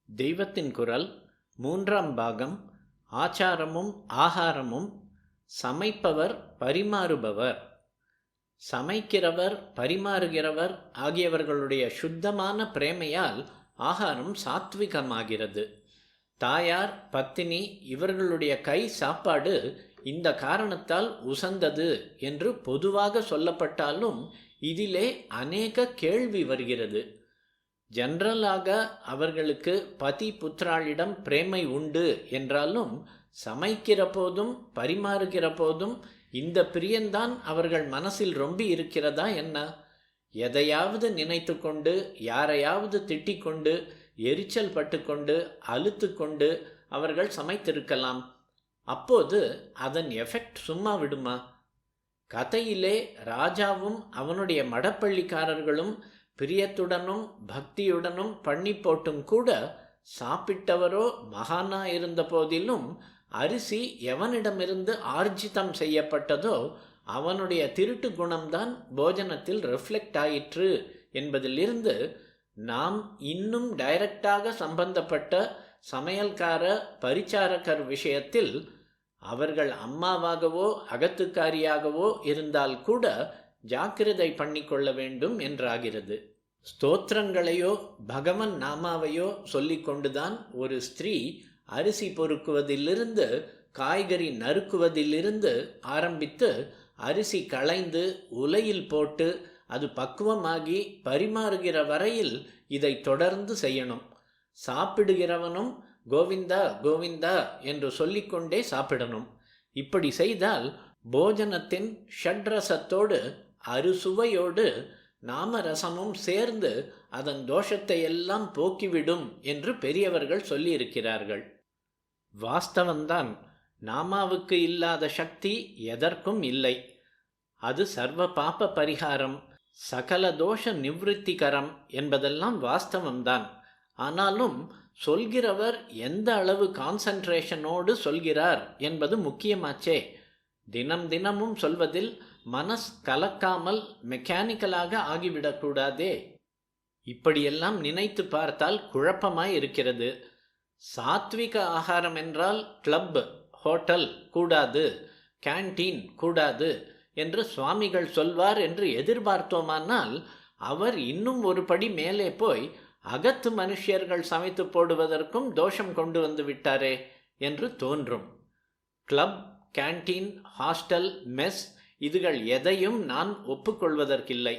தெய்வத்தின் குரல் மூன்றாம் பாகம். ஆச்சாரமும் ஆகாரமும். சமைப்பவர் பரிமாறுபவர். சமைக்கிறவர் பரிமாறுகிறவர் ஆகியவர்களுடைய சுத்தமான பிரேமையால் ஆகாரம் சாத்விகமாகிறது. தாயார், பத்தினி இவர்களுடைய கை சாப்பாடு இந்த காரணத்தால் உசந்தது என்று பொதுவாக சொல்லப்பட்டாலும் இதிலே அநேக கேள்வி வருகிறது. ஜெனரலாக அவர்களுக்கு பதி புத்திராளிடம் பிரேமை உண்டு என்றாலும் சமைக்கிற போதும் பரிமாறுகிற போதும் இந்த பிரியந்தான் அவர்கள் மனசில் ரொம்ப இருக்கிறதா என்ன? எதையாவது நினைத்து கொண்டு, யாரையாவது திட்டிக் கொண்டு, எரிச்சல் பட்டு கொண்டு, அலுத்து கொண்டு அவர்கள் சமைத்திருக்கலாம். அப்போது அதன் எஃபெக்ட் சும்மா விடுமா? கதையிலே ராஜாவும் அவனுடைய மடப்பள்ளிக்காரர்களும் பிரியத்துடனும் பக்தியுடனும் பண்ணி போட்டும் கூட சாப்பிட்டவரோ மகானா இருந்த போதிலும் அரிசி எவனிடமிருந்து ஆர்ஜிதம் செய்யப்பட்டதோ அவனுடைய திருட்டு குணம்தான் போஜனத்தில் ரிஃப்ளெக்ட் ஆயிற்று என்பதிலிருந்து நாம் இன்னும் டைரக்டாக சம்பந்தப்பட்ட சமையல்கார பரிச்சாரகர் விஷயத்தில் அவர்கள் அம்மாவாகவோ அகத்துக்காரியாகவோ இருந்தால் கூட ஜாக்கிரதை பண்ணிக்கொள்ள வேண்டும் என்றாகிறது. ஸ்தோத்திரங்களையோ பகவன் நாமாவையோ சொல்லிக்கொண்டுதான் ஒரு ஸ்திரீ அரிசி பொறுக்குவதிலிருந்து காய்கறி நறுக்குவதிலிருந்து ஆரம்பித்து அரிசி களைந்து உலையில் போட்டு அது பக்குவமாகி பரிமாறுகிற வரையில் இதை தொடர்ந்து செய்யணும். சாப்பிடுகிறவனும் கோவிந்தா கோவிந்தா என்று சொல்லிக்கொண்டே சாப்பிடணும். இப்படி செய்தால் போஜனத்தின் ஷட்ரசத்தோடு அறுசுவையோடு நாமரசமும் சேர்ந்து அதன் தோஷத்தை எல்லாம் போக்கிவிடும் என்று பெரியவர்கள் சொல்லியிருக்கிறார்கள். வாஸ்தவந்தான். நாமாவுக்கு இல்லாத சக்தி எதற்கும் இல்லை. அது சர்வ பாப பரிகாரம், சகல தோஷ நிவృத்திகரம் என்பதெல்லாம் வாஸ்தவம்தான். ஆனாலும் சொல்கிறவர் எந்த அளவு கான்சன்ட்ரேஷனோடு சொல்கிறார் என்பது முக்கியமாச்சே. தினம் தினமும் சொல்வதில் மனஸ் கலக்காமல் மெக்கானிக்கலாக ஆகிவிடக்கூடாதே. இப்படியெல்லாம் நினைத்து பார்த்தால் குழப்பமாய் இருக்கிறது. சாத்விக ஆகாரம் என்றால் கிளப், ஹோட்டல் கூடாது, கேன்டீன் கூடாது என்று சுவாமிகள் சொல்வார் என்று எதிர்பார்த்தோமானால் அவர் இன்னும் ஒரு படி மேலே போய் அகத்து மனுஷியர்கள் சமைத்து போடுவதற்கும் தோஷம் கொண்டு வந்து விட்டாரே என்று தோன்றும். கிளப், கேன்டீன், ஹாஸ்டல், மெஸ் இதுகள் எதையும் நான் ஒப்புக்கொள்வதற்கில்லை.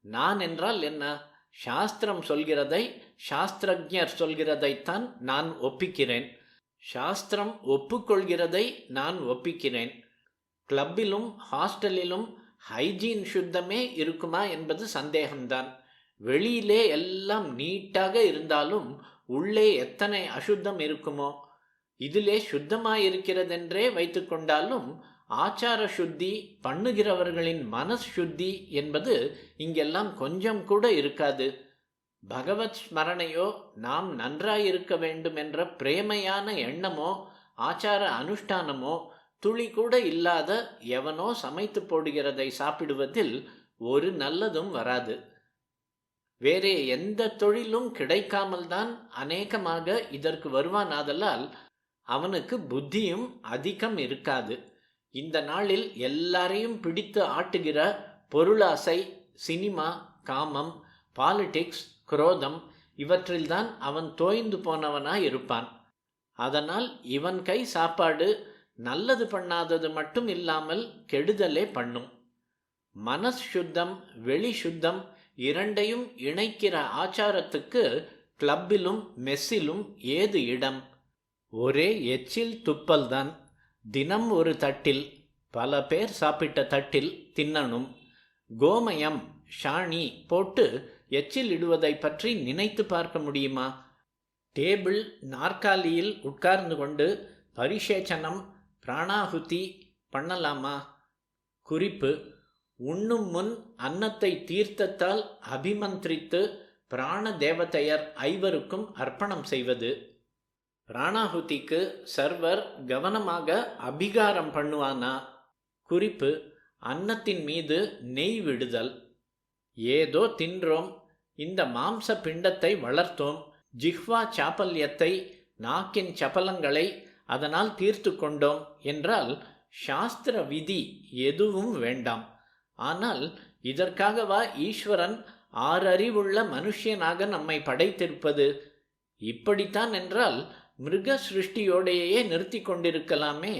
நான் என்றால் என்ன? சாஸ்திரம் சொல்கிறதை, சாஸ்திரஜர் சொல்கிறதைத்தான் நான் ஒப்பிக்கிறேன். சாஸ்திரம் ஒப்புக்கொள்கிறதை நான் ஒப்பிக்கிறேன். கிளப்பிலும் ஹாஸ்டலிலும் ஹைஜீன் சுத்தமே இருக்குமா என்பது சந்தேகம்தான். வெளியிலே எல்லாம் நீட்டாக இருந்தாலும் உள்ளே எத்தனை அசுத்தம் இருக்குமோ? இதிலே சுத்தமாயிருக்கிறதென்றே வைத்து கொண்டாலும் ஆச்சார சுத்தி, பண்ணுகிறவர்களின் மனசுத்தி என்பது இங்கெல்லாம் கொஞ்சம் கூட இருக்காது. பகவத் ஸ்மரணையோ நாம் நன்றாயிருக்க வேண்டும் என்ற பிரேமையான எண்ணமோ ஆச்சார அனுஷ்டானமோ துளி கூட இல்லாத எவனோ சமைத்து போடுகிறதை சாப்பிடுவதில் ஒரு நல்லதும் வராது. வேறே எந்த தொழிலும் கிடைக்காமல் தான் அநேகமாக இதற்கு வருவானாதலால் அவனுக்கு புத்தியும் அதிகம் இருக்காது. இந்த நாளில் எல்லாரையும் பிடித்து ஆட்டுகிற பொருளாசை, சினிமா, காமம், பாலிடிக்ஸ், குரோதம் இவற்றில்தான் அவன் தோய்ந்து போனவனாய் இருப்பான். அதனால் இவன் கை சாப்பாடு நல்லது பண்ணாதது மட்டும் இல்லாமல் கெடுதலே பண்ணும். மனஸ் சுத்தம், வெளி சுத்தம் இரண்டையும் இணைக்கிற ஆச்சாரத்துக்கு கிளப்பிலும் மெஸ்ஸிலும் ஏது இடம்? ஒரே எச்சில் துப்பல்தான். தினம் ஒரு தட்டில், பல பேர் சாப்பிட்ட தட்டில் தின்னணும். கோமயம், ஷாணி போட்டு எச்சில் இடுவதை பற்றி நினைத்து பார்க்க முடியுமா? டேபிள், நாற்காலியில் உட்கார்ந்து கொண்டு பரிசேச்சனம், பிராணாகுதி பண்ணலாமா? குறிப்பு: உண்ணும் முன் அன்னத்தை தீர்த்தத்தால் அபிமந்திரித்து பிராண தேவதையர் ஐவருக்கும் அர்ப்பணம் செய்வது. பிராணாகுதிக்கு சர்வர் கவனமாக அபிகாரம் பண்ணுவானா? குறிப்பு: அன்னத்தின் மீது நெய் விடுதல். ஏதோ தின்றோம், இந்த மாம்ச பிண்டத்தை வளர்த்தோம், ஜிஹ்வா சாப்பல்யத்தை, நாக்கின் சபலங்களை அதனால் தீர்த்து கொண்டோம் என்றால் சாஸ்திர விதி எதுவும் வேண்டாம். ஆனால் இதற்காகவா ஈஸ்வரன் 6 அறிவுள்ள மனுஷனாக நம்மை படைத்திருப்பது? இப்படித்தான் என்றால் மிருக சிருஷ்டியோடையே நிறுத்தி கொண்டிருக்கலாமே.